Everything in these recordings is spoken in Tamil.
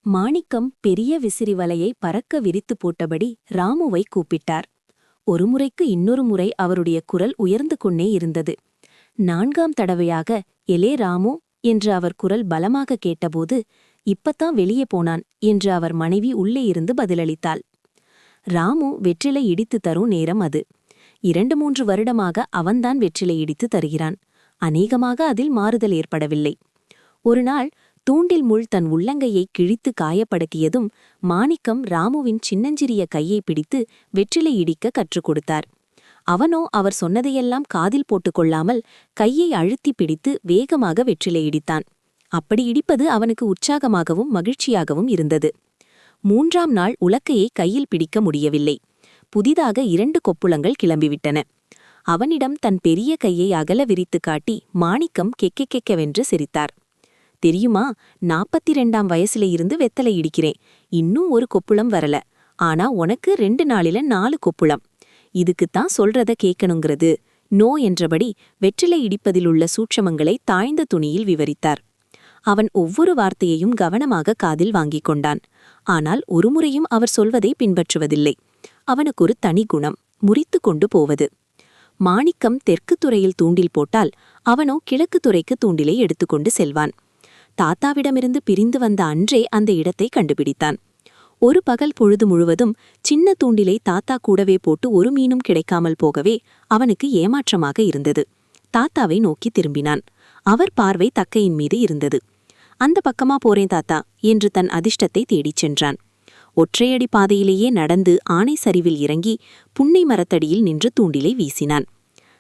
மாணிக்கம் பெரிய விசிறி வலையை பறக்க விரித்து போட்டபடி ராமுவை கூப்பிட்டார். ஒரு முறைக்கு இன்னொரு முறை அவருடைய குரல் உயர்ந்து கொண்டே இருந்தது. 4ஆம் தடவையாக எலே ராமு என்று அவர் குரல் பலமாக கேட்டபோது, இப்பத்தான் வெளியே போனான் என்று அவர் மனைவி உள்ளே இருந்து பதிலளித்தாள். ராமு வெற்றிலை இடித்து தரும் நேரம் அது. 2-3 வருடமாக அவன்தான் வெற்றிலை இடித்து தருகிறான். அநேகமாக அதில் மாறுதல் ஏற்படவில்லை. ஒருநாள் தூண்டில் முள் தன் உள்ளங்கையை கிழித்து காயப்படுத்தியதும் மாணிக்கம் ராமுவின் சின்னஞ்சிறிய கையை பிடித்து வெற்றிலை இடிக்க கற்றுக் கொடுத்தார். அவனோ அவர் சொன்னதையெல்லாம் காதில் போட்டுக்கொள்ளாமல் கையை அழுத்தி பிடித்து வேகமாக வெற்றிலை இடித்தான். அப்படி இடிப்பது அவனுக்கு உற்சாகமாகவும் மகிழ்ச்சியாகவும் இருந்தது. 3ஆம் நாள் உலக்கையை கையில் பிடிக்க முடியவில்லை. புதிதாக 2 கொப்புளங்கள் கிளம்பிவிட்டன. அவனிடம் தன் பெரிய கையை அகல விரித்து காட்டி மாணிக்கம் கெக்கெக்கெக்கவென்று சிரித்தார். தெரியுமா, 42ஆம் வயசுல இருந்து வெத்தலை இடிக்கிறேன். இன்னும் ஒரு கொப்புளம் வரல. ஆனா உனக்கு 2 நாளில 4 கொப்புளம். இதுக்குத்தான் சொல்றத கேட்கணுங்கிறது. நோ என்றபடி வெற்றிலை இடிப்பதிலுள்ள சூட்சமங்களை தாழ்ந்த துணியில் விவரித்தார். அவன் ஒவ்வொரு வார்த்தையையும் கவனமாக காதில் வாங்கிக் கொண்டான். ஆனால் ஒருமுறையும் அவர் சொல்வதை பின்பற்றுவதில்லை. அவனுக்கொரு தனி குணம், முறித்து கொண்டு போவது. மாணிக்கம் தெற்கு துறையில் தூண்டில் போட்டால் அவனோ கிழக்கு துறைக்கு தூண்டிலை எடுத்துக்கொண்டு செல்வான். தாத்தாவிடமிருந்து பிரிந்து வந்த அன்றே அந்த இடத்தை கண்டுபிடித்தான். ஒரு பகல் பொழுது முழுவதும் சின்ன தூண்டிலை தாத்தா கூடவே போட்டு ஒரு மீனும் கிடைக்காமல் போகவே அவனுக்கு ஏமாற்றமாக இருந்தது. தாத்தாவை நோக்கி திரும்பினான். அவர் பார்வை தக்கையின் மீது இருந்தது. அந்த பக்கமா போறேன் தாத்தா என்று தன் அதிர்ஷ்டத்தை தேடிச் சென்றான். ஒற்றையடி பாதையிலேயே நடந்து ஆனை சரிவில் இறங்கி புன்னை மரத்தடியில் நின்று தூண்டிலை வீசினான்.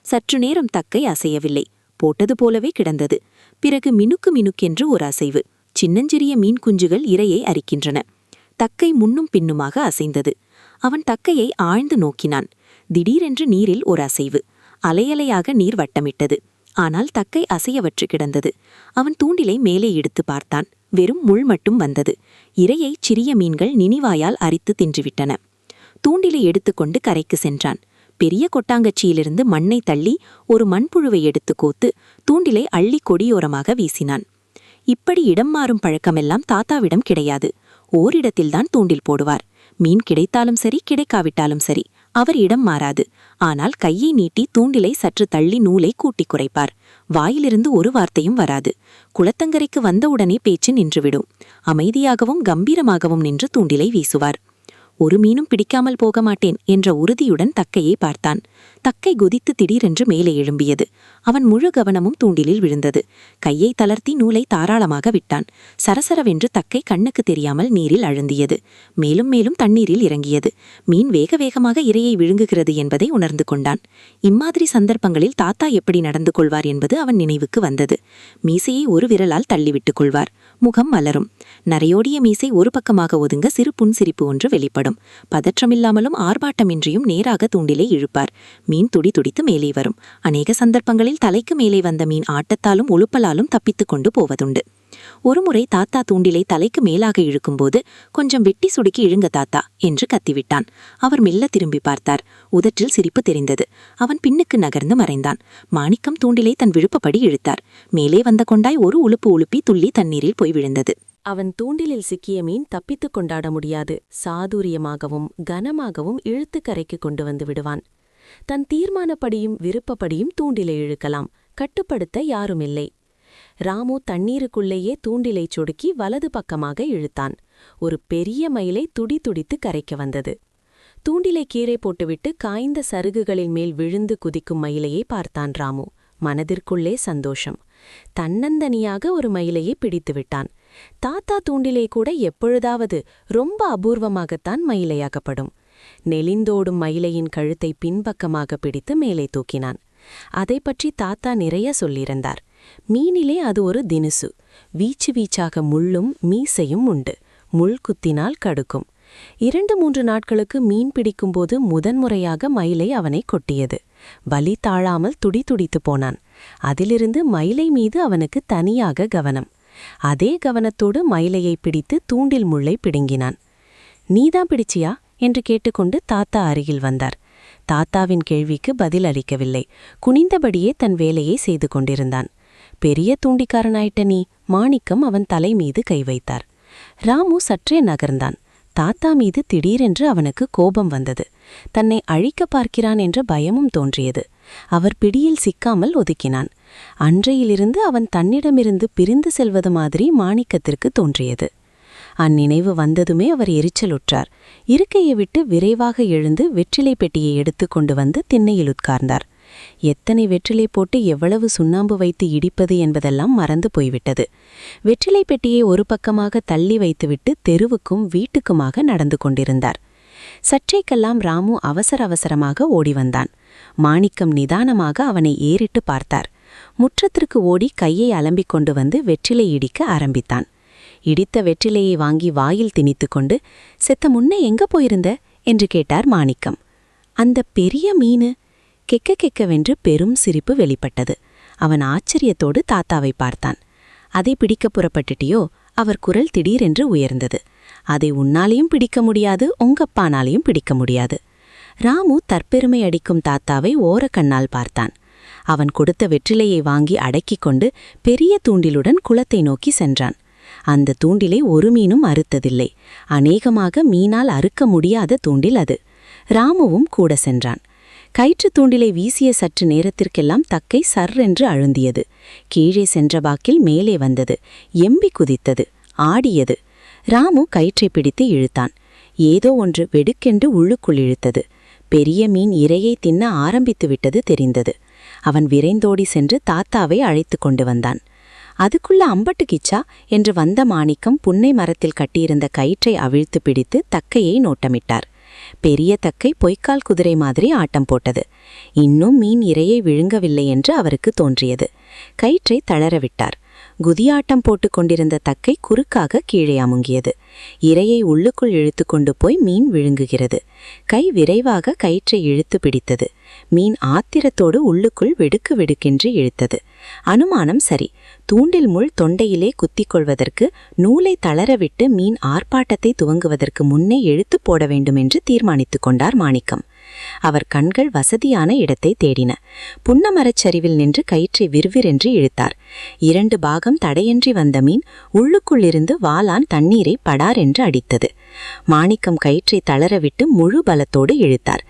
சற்று நேரம் தக்கை அசையவில்லை. போட்டது போலவே கிடந்தது. பிறகு மினுக்கு மினுக்கென்று ஒரு அசைவு. சின்னஞ்சிறிய மீன் குஞ்சுகள் இரையை அரிக்கின்றன. தக்கை முன்னும் பின்னுமாக அசைந்தது. அவன் தக்கையை ஆழ்ந்து நோக்கினான். திடீரென்று நீரில் ஒரு அசைவு. அலையலையாக நீர் வட்டமிட்டது. ஆனால் தக்கை அசையவற்று கிடந்தது. அவன் தூண்டிலை மேலே எடுத்து பார்த்தான். வெறும் முள் மட்டும் வந்தது. இரையை சிறிய மீன்கள் நினிவாயால் அரித்து தின்றுவிட்டன. தூண்டிலை எடுத்துக்கொண்டு கரைக்கு சென்றான். பெரிய கொட்டாங்கச்சியிலிருந்து மண்ணை தள்ளி ஒரு மண்புழுவை எடுத்து கோத்து தூண்டிலை அள்ளி கொடியோரமாக வீசினான். இப்படி இடம் மாறும் பழக்கமெல்லாம் தாத்தாவிடம் கிடையாது. ஓரிடத்தில்தான் தூண்டில் போடுவார். மீன் கிடைத்தாலும் சரி, கிடைக்காவிட்டாலும் சரி, அவர் இடம் மாறாது. ஆனால் கையை நீட்டி தூண்டிலை சற்று தள்ளி நூலை கூட்டிக் குறைப்பார். வாயிலிருந்து ஒரு வார்த்தையும் வராது. குளத்தங்கரைக்கு வந்தவுடனே பேச்சு நின்றுவிடும். அமைதியாகவும் கம்பீரமாகவும் நின்று தூண்டிலை வீசுவார். ஒரு மீனும் பிடிக்காமல் போக மாட்டேன் என்ற உறுதியுடன் தக்கையை பார்த்தான். தக்கை குதித்து திடீரென்று மேலே எழும்பியது. அவன் முழு கவனமும் தூண்டிலில் விழுந்தது. கையை தளர்த்தி நூலை தாராளமாக விட்டான். சரசரவென்று தக்கை கண்ணுக்கு தெரியாமல் நீரில் அழுந்தியது. மேலும் மேலும் தண்ணீரில் இறங்கியது. மீன் வேக வேகமாக இரையை விழுங்குகிறது என்பதை உணர்ந்து கொண்டான். இம்மாதிரி சந்தர்ப்பங்களில் தாத்தா எப்படி நடந்து கொள்வார் என்பது அவன் நினைவுக்கு வந்தது. மீசையை ஒரு விரலால் தள்ளிவிட்டுக் கொள்வார். முகம் மலரும். நரையோடிய மீசை ஒரு பக்கமாக ஒதுங்க சிறு புன்சிரிப்பு ஒன்று வெளிப்படும். பதற்றமில்லாமலும் ஆர்ப்பாட்டமின்றியும் நேராக தூண்டிலை இழுப்பார். மீன் துடி துடித்து மேலே வரும். அநேக சந்தர்ப்பங்களில் தலைக்கு மேலே வந்த மீன் ஆட்டத்தாலும் உழுப்பலாலும் தப்பித்துக் கொண்டு போவதுண்டு. ஒருமுறை தாத்தா தூண்டிலை தலைக்கு மேலாக இழுக்கும்போது, கொஞ்சம் வெட்டி சுடுக்கி இழுங்க தாத்தா என்று கத்திவிட்டான். அவர் மெல்ல திரும்பி பார்த்தார். உதற்றில் சிரிப்பு தெரிந்தது. அவன் பின்னுக்கு நகர்ந்து மறைந்தான். மாணிக்கம் தூண்டிலை தன் விருப்பப்படி இழுத்தார். மேலே வந்த கொண்டாய் ஒரு உழுப்பு உழுப்பி துள்ளி தண்ணீரில் போய் விழுந்தது. அவன் தூண்டிலில் சிக்கிய மீன் தப்பித்துக் கொண்டாட முடியாது. சாதுரியமாகவும் கனமாகவும் இழுத்து கரைக்கு கொண்டு வந்து விடுவான். தன் தீர்மானப்படியும் விருப்பப்படியும் தூண்டிலை இழுக்கலாம். கட்டுப்படுத்த யாருமில்லை. ராமு தண்ணீருக்குள்ளேயே தூண்டிலைச் சொடுக்கி வலது பக்கமாக இழுத்தான். ஒரு பெரிய மயிலை துடி துடித்து கரைக்க வந்தது. தூண்டிலை கீழே போட்டுவிட்டு காய்ந்த சருகுகளின் மேல் விழுந்து குதிக்கும் மயிலையை பார்த்தான் ராமு. மனதிற்குள்ளே சந்தோஷம். தன்னந்தனியாக ஒரு மயிலையை பிடித்து விட்டான். தாத்தா தூண்டிலை கூட எப்பொழுதாவது ரொம்ப அபூர்வமாகத்தான் மயிலையாகப்படும். நெளிந்தோடும் மயிலையின் கழுத்தை பின்பக்கமாக பிடித்து மேலே தூக்கினான். அதை பற்றி தாத்தா நிறைய சொல்லியிருந்தார். மீனிலே அது ஒரு தினுசு. வீச்சு வீச்சாக முள்ளும் மீசையும் உண்டு. முள் குத்தினால் கடுக்கும். 2-3 நாட்களுக்கு மீன் பிடிக்கும்போது முதன்முறையாக மயிலை அவனை கொட்டியது. வலி தாழாமல் துடி துடித்து போனான். அதிலிருந்து மயிலை மீது அவனுக்கு தனியாக கவனம். அதே கவனத்தோடு மயிலையை பிடித்து தூண்டில் முள்ளை பிடுங்கினான். நீதான் பிடிச்சியா என்று கேட்டுக்கொண்டு தாத்தா அருகில் வந்தார். தாத்தாவின் கேள்விக்கு பதில் அளிக்கவில்லை. குனிந்தபடியே தன் வேலையை செய்து கொண்டிருந்தான். பெரிய தூண்டிக்காரனாயிட்ட நீ, மாணிக்கம் அவன் தலை மீது கை வைத்தார். ராமு சற்றே நகர்ந்தான். தாத்தா மீது திடீரென்று அவனுக்கு கோபம் வந்தது. தன்னை அழிக்க பார்க்கிறான் என்ற பயமும் தோன்றியது. அவர் பிடியில் சிக்காமல் ஒதுக்கினான். அன்றையிலிருந்து அவன் தன்னிடமிருந்து பிரிந்து செல்வது மாதிரி மாணிக்கத்திற்கு தோன்றியது. அந்நினைவு வந்ததுமே அவர் எரிச்சலுற்றார். இருக்கையை விட்டு விரைவாக எழுந்து வெற்றிலை பெட்டியை எடுத்து கொண்டு வந்து திண்ணையில் உட்கார்ந்தார். எத்தனை வெற்றிலை போட்டு எவ்வளவு சுண்ணாம்பு வைத்து இடிப்பது என்பதெல்லாம் மறந்து போய்விட்டது. வெற்றிலை பெட்டியை ஒரு பக்கமாக தள்ளி வைத்துவிட்டு தெருவுக்கும் வீட்டுக்குமாக நடந்து கொண்டிருந்தார். சற்றைக்கெல்லாம் ராமு அவசர அவசரமாக ஓடி வந்தான். மாணிக்கம் நிதானமாக அவனை ஏறிட்டு பார்த்தார். முற்றத்திற்கு ஓடி கையை அலம்பிக் கொண்டு வந்து வெற்றிலை இடிக்க ஆரம்பித்தான். இடித்த வெற்றிலையை வாங்கி வாயில் திணித்து கொண்டு, "செத்த முன்ன எங்க போயிருந்த?" என்று கேட்டார் மாணிக்கம். "அந்த பெரிய மீனு." கெக்க கெக்கவென்று பெரும் சிரிப்பு வெளிப்பட்டது. அவன் ஆச்சரியத்தோடு தாத்தாவை பார்த்தான். "அதை பிடிக்க புறப்பட்டுட்டியோ?" அவர் குரல் திடீரென்று உயர்ந்தது. "அதை உன்னாலையும் பிடிக்க முடியாது, உங்கப்பானாலையும் பிடிக்க முடியாது." ராமு தற்பெருமை அடிக்கும் தாத்தாவை ஓரக்கண்ணால் பார்த்தான். அவன் கொடுத்த வெற்றிலையை வாங்கி அடக்கிக் கொண்டு பெரிய தூண்டிலுடன் குளத்தை நோக்கி சென்றான். அந்த தூண்டிலை ஒரு மீனும் அறுத்ததில்லை. அநேகமாக மீனால் அறுக்க முடியாத தூண்டில் அது. ராமுவும் கூட சென்றான். கயிற்று தூண்டிலை வீசிய சற்று நேரத்திற்கெல்லாம் தக்கை சர்ரென்று அழுந்தியது. கீழே சென்ற பாக்கில் மேலே வந்தது. எம்பி குதித்தது, ஆடியது. ராமு கயிற்றை பிடித்து இழுத்தான். ஏதோ ஒன்று வெடுக்கென்று உள்ளுக்குள் இழுத்தது. பெரிய மீன் இரையை தின்ன ஆரம்பித்து விட்டது தெரிந்தது. அவன் விரைந்தோடி சென்று தாத்தாவை அழைத்து கொண்டு வந்தான். அதுக்குள்ள அம்பட்டு கிச்சா என்று வந்த மாணிக்கம் புன்னை மரத்தில் கட்டியிருந்த கயிற்றை அவிழ்த்து பிடித்து தக்கையை நோட்டமிட்டார். பெரிய தக்கை பொய்க்கால் குதிரை மாதிரி ஆட்டம் போட்டது. இன்னும் மீன் இரையை விழுங்கவில்லை என்று அவருக்கு தோன்றியது. கயிற்றை தளரவிட்டார். குதியாட்டம் போட்டுக் கொண்டிருந்த தக்கை குறுக்காக கீழே அமுங்கியது. இரையை உள்ளுக்குள் இழுத்து கொண்டு போய் மீன் விழுங்குகிறது. கை விரைவாக கயிற்றை இழுத்து பிடித்தது. மீன் ஆத்திரத்தோடு உள்ளுக்குள் வெடுக்கு வெடுக்கென்று இழுத்தது. அனுமானம் சரி. தூண்டில் முள் தொண்டையிலே குத்திக் கொள்வதற்கு நூலை தளரவிட்டு மீன் ஆர்ப்பாட்டத்தை துவங்குவதற்கு முன்னே இழுத்து போட வேண்டும் என்று தீர்மானித்துக் கொண்டார் மாணிக்கம். அவர் கண்கள் வசதியான இடத்தை தேடின. புன்னமரச்சரிவில் நின்று கயிற்றை விறுவிரென்று இழுத்தார். 2 பாகம் தடையின்றி வந்த மீன் உள்ளுக்குள்ளிருந்து வாளான் தண்ணீரை படார் என்று அடித்தது. மாணிக்கம் கயிற்றை தளரவிட்டு முழு பலத்தோடு இழுத்தார்.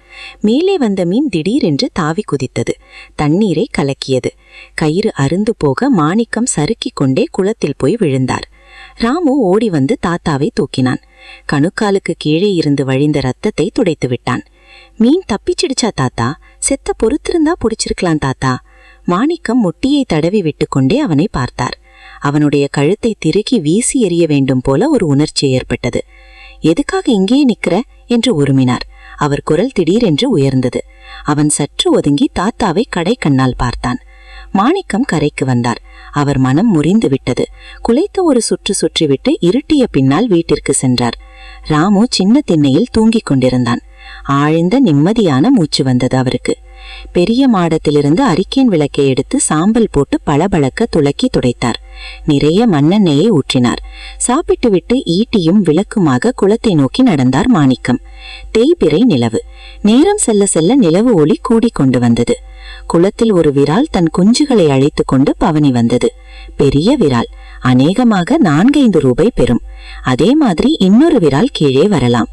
மேலே வந்த மீன் திடீரென்று தாவி குதித்தது. தண்ணீரை கலக்கியது. கயிறு அருந்து போக மாணிக்கம் சறுக்கிக் கொண்டே குளத்தில் போய் விழுந்தார். ராமு ஓடி வந்து தாத்தாவை தூக்கினான். கணுக்காலுக்கு கீழே இருந்து வழிந்த ரத்தத்தை துடைத்து விட்டான். "மீன் தப்பிச்சிடுச்சா தாத்தா? செத்த பொறுத்திருந்தா புடிச்சிருக்கலாம் தாத்தா." மாணிக்கம் முட்டியை தடவி விட்டு கொண்டே அவனை பார்த்தார். அவனுடைய கழுத்தை திருக்கி வீசி எறிய வேண்டும் போல ஒரு உணர்ச்சி ஏற்பட்டது. "எதுக்காக இங்கேயே நிக்கிற?" என்று உருமினார். அவர் குரல் திடீரென்று உயர்ந்தது. அவன் சற்று ஒதுங்கி தாத்தாவை கடை கண்ணால் பார்த்தான். மாணிக்கம் கரைக்கு வந்தார். அவர் மனம் முறிந்து விட்டது. குலைத்த ஒரு சுற்று சுற்றிவிட்டு இருட்டிய பின்னால் வீட்டிற்கு சென்றார். ராமு சின்ன திண்ணையில் தூங்கிக் கொண்டிருந்தான். ஆழ்ந்த நிம்மதியான மூச்சு வந்தது அவருக்கு. பெரிய மாடத்திலிருந்து அரிக்கேன் விளக்கை எடுத்து சாம்பல் போட்டு பளபளக்க துளக்கி துடைத்தார். நிறைய மண்ணெண்ணெயை ஊற்றினார். சாப்பிட்டுவிட்டு ஈட்டியும் விளக்குமாக குளத்தை நோக்கி நடந்தார் மாணிக்கம். தேய்பிறை நிலவு. நேரம் செல்ல செல்ல நிலவு ஒளி கூடிக்கொண்டு வந்தது. குளத்தில் ஒரு விரால் தன் குஞ்சுகளை அழைத்து கொண்டு பவனி வந்தது. பெரிய விரால். அநேகமாக 4-5 ரூபாய் பெறும். அதே மாதிரி இன்னொரு விரால் கீழே வரலாம்.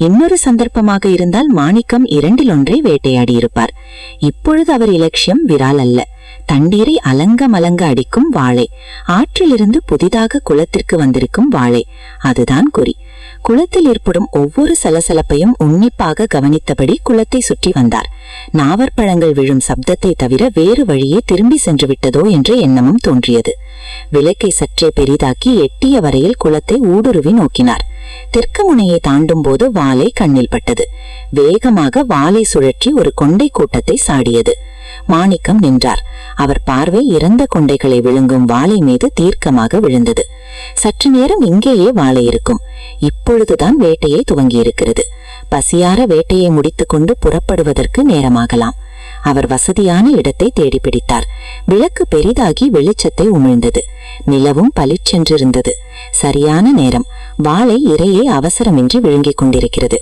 இன்னொரு சந்தர்ப்பமாக இருந்தால் மாணிக்கம் 2இல் 1 வேட்டையாடியிருப்பார். இப்பொழுது அவர் இலட்சியம் விரால் அல்ல. தண்ணீரை அலங்க மலங்க அடிக்கும் வாளை. ஆற்றிலிருந்து புதிதாக குளத்திற்கு வந்திருக்கும் வாளை. அதுதான் குறி. குளத்தில் ஏற்படும் ஒவ்வொரு சலசலப்பையும் உன்னிப்பாக கவனித்தபடி குளத்தை சுற்றி வந்தார். நாவற்பழங்கள் விழும் சப்தத்தை தவிர வேறு வழியே திரும்பி சென்று விட்டதோ என்ற எண்ணமும் தோன்றியது. விளக்கை சற்றே பெரிதாக்கி எட்டிய வரையில் குளத்தை ஊடுருவி நோக்கினார். தெற்கு முனையை தாண்டும் போது வாளை கண்ணில் பட்டது. வேகமாக வாளை சுழற்றி ஒரு கொண்டை கூட்டத்தை சாடியது. மாணிக்கம் நின்றார். அவர் பார்வை இறந்த கொண்டைகளை விழுங்கும் வாளை மீது தீர்க்கமாக விழுந்தது. சற்று நேரம் இங்கேயே வாளை இருக்கும். இப்பொழுதுதான் வேட்டையை துவங்கியிருக்கிறது. பசியார வேட்டையை முடித்துக்கொண்டு புறப்படுவதற்கு நேரமாகலாம். அவர் வசதியான இடத்தை தேடி பிடித்தார். விளக்கு பெரிதாகி வெளிச்சத்தை உமிழ்ந்தது. நிலவும் பளிச்சென்றிருந்தது. சரியான நேரம். வாளை இரையை அவசரமின்றி விழுங்கிக் கொண்டிருக்கிறது.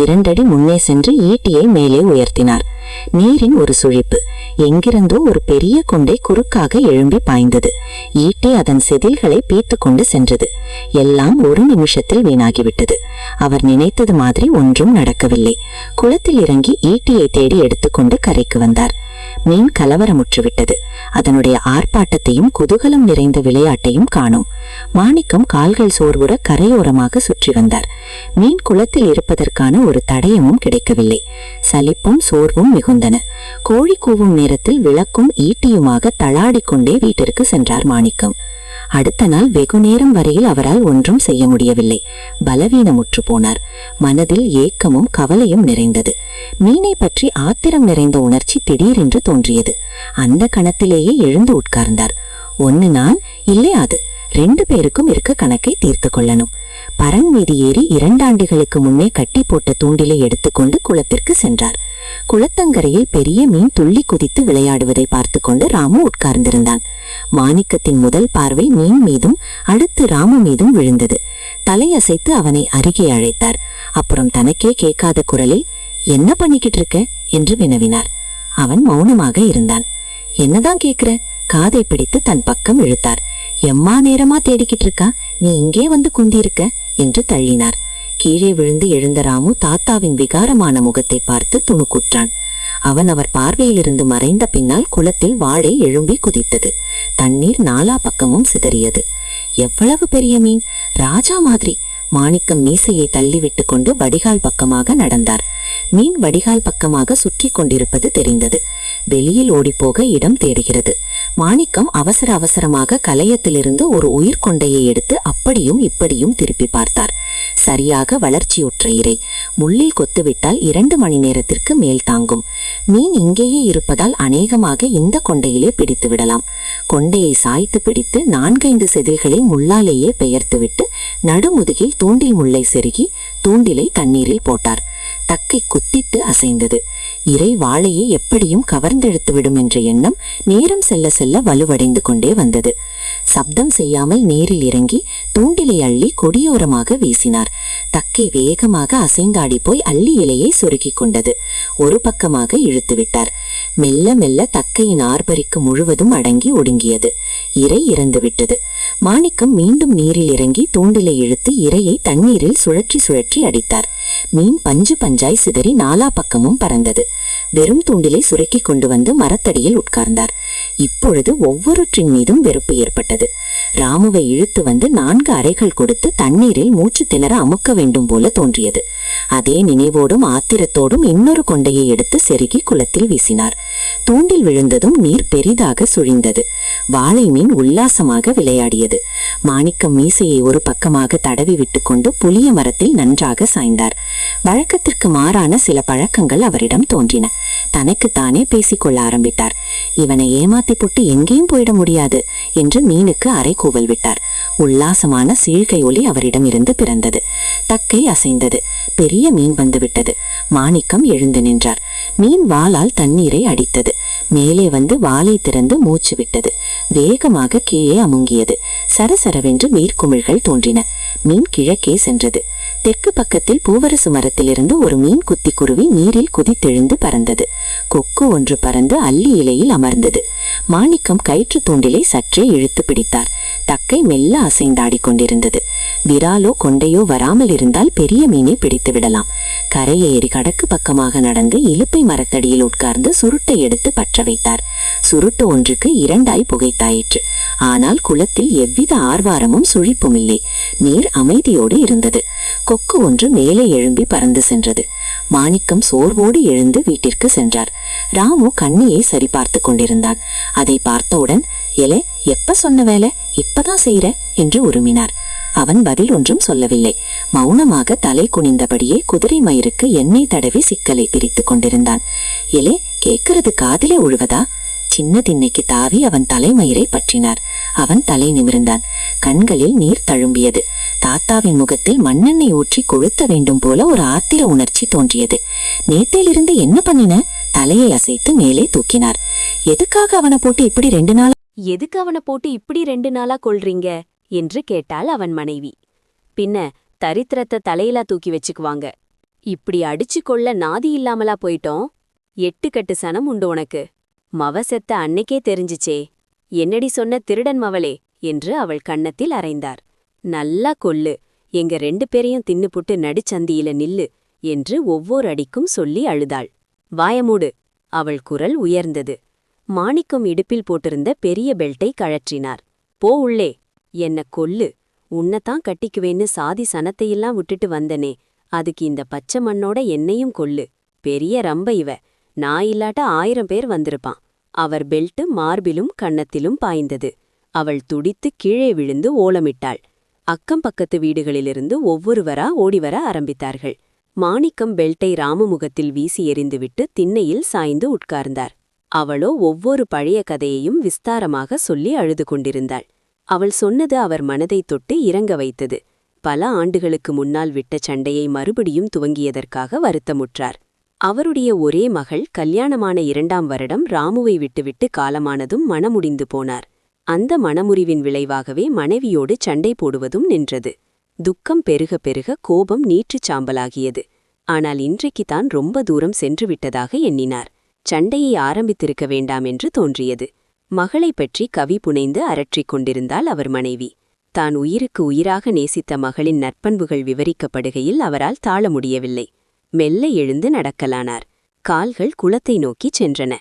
2 அடி முன்னே சென்று ஈட்டியை மேலே உயர்த்தினார். நீரின் ஒரு சுழிப்பு. எங்கிருந்தோ ஒரு பெரிய கொண்டை குறுக்காக எழும்பி பாய்ந்தது. ஈட்டி அதன் செதில்களை பீத்து கொண்டு சென்றது. எல்லாம் ஒரு நிமிஷத்தில் வீணாகிவிட்டது. அவர் நினைத்தது மாதிரி ஒன்றும் நடக்கவில்லை. குளத்தில் இறங்கி ஈட்டியை தேடி எடுத்துக்கொண்டு கரைக்கு வந்தார். மீன் கலவரமுற்றுவிட்டது. அதனுடைய ஆர்ப்பாட்டத்தையும் குதூகலம் நிறைந்த விளையாட்டையும் காணோம். மாணிக்கம் கால்கள் சோர்வுற கரையோரமாக சுற்றி வந்தார். மீன் குளத்தில் இருப்பதற்கான ஒரு தடயமும் கிடைக்கவில்லை. சலிப்பும் சோர்வும் மிகுந்தன. கோழி கூவும் நேரத்தில் விளக்கும் ஈட்டியுமாக தள்ளாடிக்கொண்டே வீட்டிற்கு சென்றார் மாணிக்கம். அடுத்த நாள் வெகு நேரம் வரையில் அவரால் ஒன்றும் செய்ய முடியவில்லை. பலவீனமுற்று போனார். மனதில் ஏக்கமும் கவலையும் நிறைந்தது. மீனை பற்றி ஆத்திரம் நிறைந்த உணர்ச்சி திடீரென்று தோன்றியது. அந்த கணத்திலேயே எழுந்து உட்கார்ந்தார். ஒன்னு நான், இல்லை அது, 2 பேருக்கும் இருக்க கணக்கை தீர்த்து கொள்ளணும். பரன் மீது ஏறி 2 ஆண்டுகளுக்கு முன்னே கட்டி போட்ட தூண்டிலை எடுத்துக்கொண்டு குளத்திற்கு சென்றார். குளத்தங்கரையில் பெரிய மீன் துள்ளி குதித்து விளையாடுவதை பார்த்து கொண்டு ராமு உட்கார்ந்திருந்தான். மாணிக்கத்தின் முதல் பார்வை மீன் மீதும் அடுத்து ராமு மீதும் விழுந்தது. தலையசைத்து அவனை அருகே அழைத்தார். அப்புறம் தனக்கே கேட்காத குரலில், என்ன பண்ணிக்கிட்டு இருக்க என்று வினவினார். அவன் மௌனமாக இருந்தான். என்னதான் கேக்குற? காதை பிடித்து தன் பக்கம் இழுத்தார். எம்மா நேரமா தேடிக்கிட்டு இருக்கா, நீ இங்கே வந்து குந்திருக்க என்று தள்ளினார். கீழே விழுந்து எழுந்த ராமு தாத்தாவின் விகாரமான முகத்தை பார்த்து துணுக்குற்றான். அவன் அவர் பார்வையிலிருந்து மறைந்த பின்னால் குளத்தில் வாழை எழும்பி குதித்தது. தண்ணீர் நாலா பக்கமும் சிதறியது. எவ்வளவு பெரிய மீன்! ராஜா மாதிரி! மாணிக்கம் மீசையை தள்ளிவிட்டு கொண்டு வடிகால் பக்கமாக நடந்தார். மீன் வடிகால் பக்கமாக சுற்றி கொண்டிருப்பது தெரிந்தது. வெளியில் ஓடிப்போக இடம் தேடுகிறது. மாணிக்கம் அவசர அவசரமாக கலையத்திலிருந்து ஒரு உயிர்கொண்டையை எடுத்து அப்படியும் இப்படியும் திருப்பி பார்த்தார். சரியாக வளர்ச்சியுற்ற இரை. முள்ளில் கொத்துவிட்டால் 2 மணி நேரத்திற்கு மேல் தாங்கும். மீன் இங்கேயே இருப்பதால் அநேகமாக இந்த கொண்டையிலே பிடித்து விடலாம். கொண்டையை சாய்த்து பிடித்து 4-5 செதில்களை முள்ளாலேயே பெயர்த்துவிட்டு நடுமுதுகில் தூண்டில் முள்ளை செருகி தூண்டிலை தண்ணீரில் போட்டார். தக்கை குத்திட்டு அசைந்தது. இறை வாழையை எப்படியும் கவர்ந்தெடுத்துவிடும் என்ற எண்ணம் நேரம் செல்ல செல்ல வலுவடைந்து கொண்டே வந்தது. சப்தம் செய்யாமல் நீரில் இறங்கி தூண்டிலை அள்ளி கொடியோரமாக வீசினார். தக்கை வேகமாக அசைந்தாடி போய் அள்ளி இலையை சொருக்கிக் கொண்டது. ஒரு பக்கமாக இழுத்து விட்டார். மெல்ல மெல்ல தக்கையின் ஆர்ப்பரிக்கு முழுவதும் அடங்கி ஒடுங்கியது. இரை இறந்து விட்டது. மாணிக்கம் மீண்டும் நீரில் இறங்கி தூண்டிலை இழுத்து இரையை தண்ணீரில் சுழற்றி சுழற்றி அடித்தார். மீன் பஞ்சு பஞ்சாய் சிதறி நாலா பக்கமும் பறந்தது. வெறும் தூண்டிலை சுருக்கி கொண்டு வந்து மரத்தடியில் உட்கார்ந்தார். இப்பொழுது ஒவ்வொருற்றின் மீதும் வெறுப்பு ஏற்பட்டது. ராமுவை இழுத்து வந்து 4 அறைகள் கொடுத்து தண்ணீரில் மூச்சு திணற அமுக்க வேண்டும் போல தோன்றியது. அதே நினைவோடும் ஆத்திரத்தோடும் இன்னொரு கொண்டையை எடுத்து செருகி குளத்தில் வீசினார். தூண்டில் விழுந்ததும் நீர் பெரிதாக சுழிந்தது. வாழை மீன் உல்லாசமாக விளையாடியது. மாணிக்கம் மீசையை ஒரு பக்கமாக தடவி விட்டு கொண்டு புளிய மரத்தில் நன்றாக சாய்ந்தார். வழக்கத்திற்கு மாறான சில பழக்கங்கள் அவரிடம் தோன்றின. தனக்குத்தானே பேசிக்கொள்ள ஆரம்பித்தார். இவனை ஏமாத்தி போட்டு எங்கேயும் போயிட முடியாது என்று மீனுக்கு அரை கூவல் விட்டார். உல்லாசமான சீழ்கை ஒலி அவரிடம் இருந்து பிறந்தது. தக்கை அசைந்தது. பெரிய மீன் வந்துவிட்டது. மாணிக்கம் எழுந்து நின்றார். மீன் வாளால் தண்ணீரை அடித்தது. மேலே வந்து வாளை திறந்து மூச்சு விட்டது. வேகமாக கீழே அமுங்கியது. சரசரவென்று நீர்க்குமிழ்கள் தோன்றின. மீன் கிழக்கே சென்றது. தெற்கு பக்கத்தில் பூவரசு மரத்திலிருந்து ஒரு மீன் குத்தி குருவி நீரில் குதித்தெழுந்து பறந்தது. கொக்கு ஒன்று பறந்து அள்ளி இலையில் அமர்ந்தது. மாணிக்கம் கயிற்று தூண்டிலை சற்றே இழுத்து பிடித்தார். தக்கை மெல்ல அசைந்தாடி கொண்டிருந்தது. விராலோ கொண்டையோ வராமல் இருந்தால் பெரிய மீனை பிடித்து விடலாம். கரையேறி கடக்கு பக்கமாக நடந்து இலுப்பை மரத்தடியில் உட்கார்ந்து சுருட்டை எடுத்து பற்ற வைத்தார். சுருட்டு ஒன்றுக்கு 2 புகைத்தாயிற்று. ஆனால் குளத்தில் எவ்வித ஆர்வாரமும் சுழிப்பும் இல்லை. நீர் அமைதியோடு இருந்தது. கொக்கு ஒன்று மேலே எழும்பி பறந்து சென்றது. மாணிக்கம் சோர்வோடு எழுந்து வீட்டிற்கு சென்றார். ராமு கண்ணியை சரி பார்த்து கொண்டிருந்தான். அதை பார்த்தவுடன், எலே, எப்ப சொன்ன வேலை, இப்பதான் செய்யற என்று உருமினார். அவன் பதில் ஒன்றும் சொல்லவில்லை. மௌனமாக தலை குனிந்தபடியே குதிரை மயிருக்கு எண்ணெய் தடவி சிக்கலை பிரித்து கொண்டிருந்தான். எலே, கேட்கிறது காதிலே உழுவதா? சின்ன திண்ணைக்கு தாவி அவன் தலைமயிரை பற்றினார். அவன் தலை நிமிர்ந்தான். கண்களில் நீர் தழும்பியது. தாத்தாவின் முகத்தில் மண்ணெண்ணெய் ஊற்றி கொளுத்த வேண்டும் போல ஒரு ஆத்திர உணர்ச்சி தோன்றியது. நேத்திலிருந்து என்ன பண்ணின? தலையை அசைத்து மேலே தூக்கினார். எதுக்காக அவனை போட்டு இப்படி 2 நாளா கொல்றீங்க என்று கேட்டாள் அவன் மனைவி. பின்ன தரித்திரத்தை தலையிலா தூக்கி வச்சுக்குவாங்க. இப்படி அடிச்சு கொள்ள நாதி இல்லாமலா போயிட்டோம்? 8 கட்டு சனம் உண்டு உனக்கு. மவ செத்த அன்னைக்கே தெரிஞ்சிச்சே. என்னடி சொன்ன திருடன் மவளே என்று அவள் கன்னத்தில் அறைந்தார். நல்லா கொல்லு, எங்க 2 பேரையும் தின்னுபுட்டு நடுச்சந்தியில நில்லு என்று ஒவ்வொரு அடிக்கும் சொல்லி அழுதாள். வாயமூடு, அவள் குரல் உயர்ந்தது. மாணிக்கம் இடுப்பில் போட்டிருந்த பெரிய பெல்ட்டை கழற்றினார். போ உள்ளே, என்ன கொல்லு, உன்னத்தான் கட்டிக்குவேன்னு சாதி சனத்தையெல்லாம் விட்டுட்டு வந்தனே, அதுக்கு இந்த பச்சை மண்ணோட என்னையும் கொல்லு. பெரிய ரம்ப இவ, நான் இல்லாட்ட 1000 பேர் வந்திருப்பான். அவர் பெல்ட்டு மார்பிலும் கன்னத்திலும் பாய்ந்தது. அவள் துடித்து கீழே விழுந்து ஓலமிட்டாள். அக்கம் பக்கத்து வீடுகளிலிருந்து ஒவ்வொருவரா ஓடிவர ஆரம்பித்தார்கள். மாணிக்கம் பெல்ட்டை ராமுமுகத்தில் வீசி எறிந்துவிட்டு திண்ணையில் சாய்ந்து உட்கார்ந்தார். அவளோ ஒவ்வொரு பழைய கதையையும் விஸ்தாரமாக சொல்லி அழுது கொண்டிருந்தாள். அவள் சொன்னது அவர் மனதைத் தொட்டு இறங்க வைத்தது. பல ஆண்டுகளுக்கு முன்னால் விட்ட சண்டையை மறுபடியும் துவங்கியதற்காக வருத்தமுற்றார். அவருடைய ஒரே மகள் கல்யாணமான 2ஆம் வருடம் ராமுவை விட்டுவிட்டு காலமானதும் மணமுடிந்து போனார். அந்த மணமுறிவின் விளைவாகவே மனைவியோடு சண்டை போடுவதும் நின்றது. துக்கம் பெருக பெருக கோபம் நீற்றுச் சாம்பலாகியது. ஆனால் இன்றைக்குத்தான் ரொம்ப தூரம் சென்று விட்டதாக எண்ணினார். சண்டையை ஆரம்பித்திருக்க வேண்டாம் என்று தோன்றியது. மகளைப் பற்றி கவி புனைந்து அரற்றிக் கொண்டிருந்தாள் அவர் மனைவி. தான் உயிருக்கு உயிராக நேசித்த மகளின் நற்பண்புகள் விவரிக்கப்படுகையில் அவரால் தாழ முடியவில்லை. மெல்ல எழுந்து நடக்கலானார். கால்கள் குளத்தை நோக்கிச் சென்றன.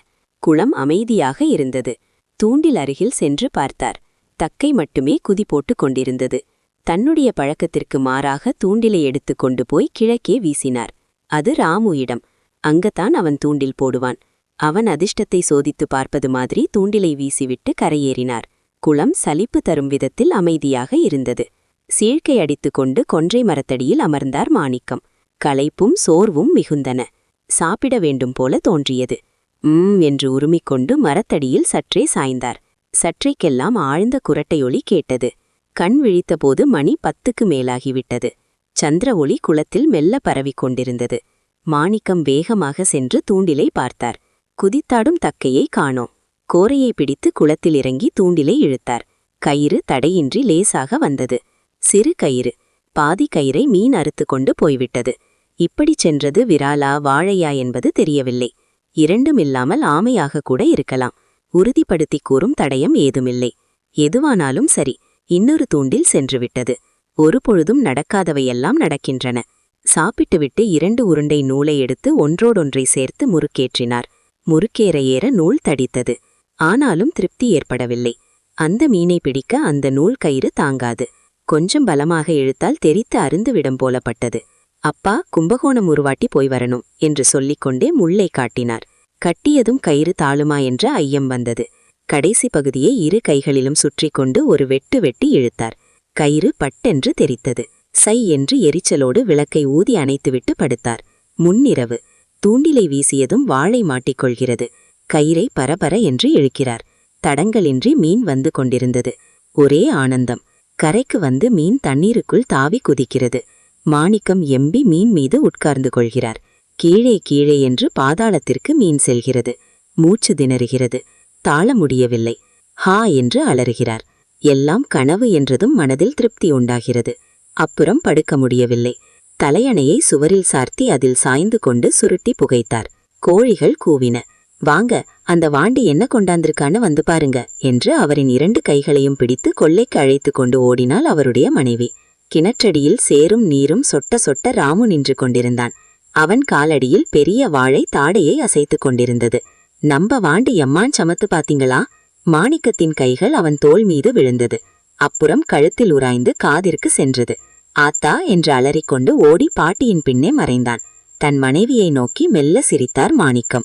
குளம் அமைதியாக இருந்தது. தூண்டில் அருகில் சென்று பார்த்தார். தக்கை மட்டுமே குதி போட்டுக் கொண்டிருந்தது. தன்னுடைய பழக்கத்திற்கு மாறாக தூண்டிலை எடுத்துக் கொண்டு போய் கிழக்கே வீசினார். அது ராமு இடம். அங்கத்தான் அவன் தூண்டில் போடுவான். அவன் அதிர்ஷ்டத்தை சோதித்து பார்ப்பது மாதிரி தூண்டிலை வீசிவிட்டு கரையேறினார். குளம் சலிப்பு தரும் விதத்தில் அமைதியாக இருந்தது. சீழ்க்கை அடித்துக்கொண்டு கொன்றை மரத்தடியில் அமர்ந்தார் மாணிக்கம். களைப்பும் சோர்வும் மிகுந்தன. சாப்பிட வேண்டும் போல தோன்றியது. என்று உருமிக்கொண்டு மரத்தடியில் சற்றே சாய்ந்தார். சற்றைக்கெல்லாம் ஆழ்ந்த குரட்டையொலி கேட்டது. கண் விழித்தபோது மணி 10க்கு மேலாகிவிட்டது. சந்திர ஒளி குளத்தில் மெல்ல பரவிக் கொண்டிருந்தது. மாணிக்கம் வேகமாக சென்று தூண்டிலை பார்த்தார். குதித்தாடும் தக்கையை காணோம். கோரையை பிடித்து குளத்தில் இறங்கி தூண்டிலை இழுத்தார். கயிறு தடையின்றி லேசாக வந்தது. சிறு கயிறு. பாதி கயிறை மீன் அறுத்து கொண்டு போய்விட்டது. இப்படிச் சென்றது விராலா வாழையா என்பது தெரியவில்லை. இரண்டுமில்லாமல் ஆமையாக கூட இருக்கலாம். உறுதிப்படுத்தி கூறும் தடயம் ஏதுமில்லை. எதுவானாலும் சரி, இன்னொரு தூண்டில் சென்றுவிட்டது. ஒரு பொழுதும் நடக்காதவையெல்லாம் நடக்கின்றன. சாப்பிட்டுவிட்டு 2 உருண்டை நூலை எடுத்து ஒன்றோடொன்றை சேர்த்து முறுக்கேற்றினார். முறுக்கேற ஏற நூல் தடித்தது. ஆனாலும் திருப்தி ஏற்படவில்லை. அந்த மீனை பிடிக்க அந்த நூல் கயிறு தாங்காது. கொஞ்சம் பலமாக இழுத்தால் தெரித்து அருந்துவிடம் போலப்பட்டது. அப்பா, கும்பகோணம் உருவாட்டி போய் வரணும் என்று சொல்லிக்கொண்டே முள்ளை காட்டினார். கட்டியதும் கயிறு தாழுமா என்ற ஐயம் வந்தது. கடைசி பகுதியை 2 கைகளிலும் சுற்றி கொண்டு ஒரு வெட்டு வெட்டி இழுத்தார். கயிறு பட்டென்று தெரித்தது. சை என்று எரிச்சலோடு விளக்கை ஊதி அணைத்துவிட்டு படுத்தார். முன்னிரவு. தூண்டிலை வீசியதும் வாளை மாட்டிக்கொள்கிறது. கயிறை பரபர என்று இழுக்கிறார். தடங்களின்றி மீன் வந்து கொண்டிருந்தது. ஒரே ஆனந்தம். கரைக்கு வந்து மீன் தண்ணீருக்குள் தாவி குதிக்கிறது. மாணிக்கம் எம்பி மீன் மீது உட்கார்ந்து கொள்கிறார். கீழே கீழே என்று பாதாளத்திற்கு மீன் செல்கிறது. மூச்சு திணறுகிறது. தாழ முடியவில்லை. ஹா என்று அலறுகிறார். எல்லாம் கனவு என்றதும் மனதில் திருப்தி உண்டாகிறது. அப்புறம் படுக்க முடியவில்லை. தலையணையை சுவரில் சார்த்தி அதில் சாய்ந்து கொண்டு சுருட்டி புகைத்தார். கோழிகள் கூவின. வாங்க, அந்த வாண்டி என்ன கொண்டாந்திருக்கான்னு வந்து பாருங்க என்று அவரின் 2 கைகளையும் பிடித்து கொல்லைக்கு அழைத்து கொண்டு ஓடினாள் அவருடைய மனைவி. கிணற்றடியில் சேரும் நீரும் சொட்ட சொட்ட ராமு நின்று கொண்டிருந்தான். அவன் காலடியில் பெரிய வாழை தாடையை அசைத்து கொண்டிருந்தது. நம்ப வாண்டி எம்மான் சமத்து பாத்தீங்களா? மாணிக்கத்தின் கைகள் அவன் தோள் மீது விழுந்தது. அப்புறம் கழுத்தில் உராய்ந்து காதிற்கு சென்றது. ஆத்தா என்று அலறிக்கொண்டு ஓடி பாட்டியின் பின்னே மறைந்தான். தன் மனைவியை நோக்கி மெல்ல சிரித்தார் மாணிக்கம்.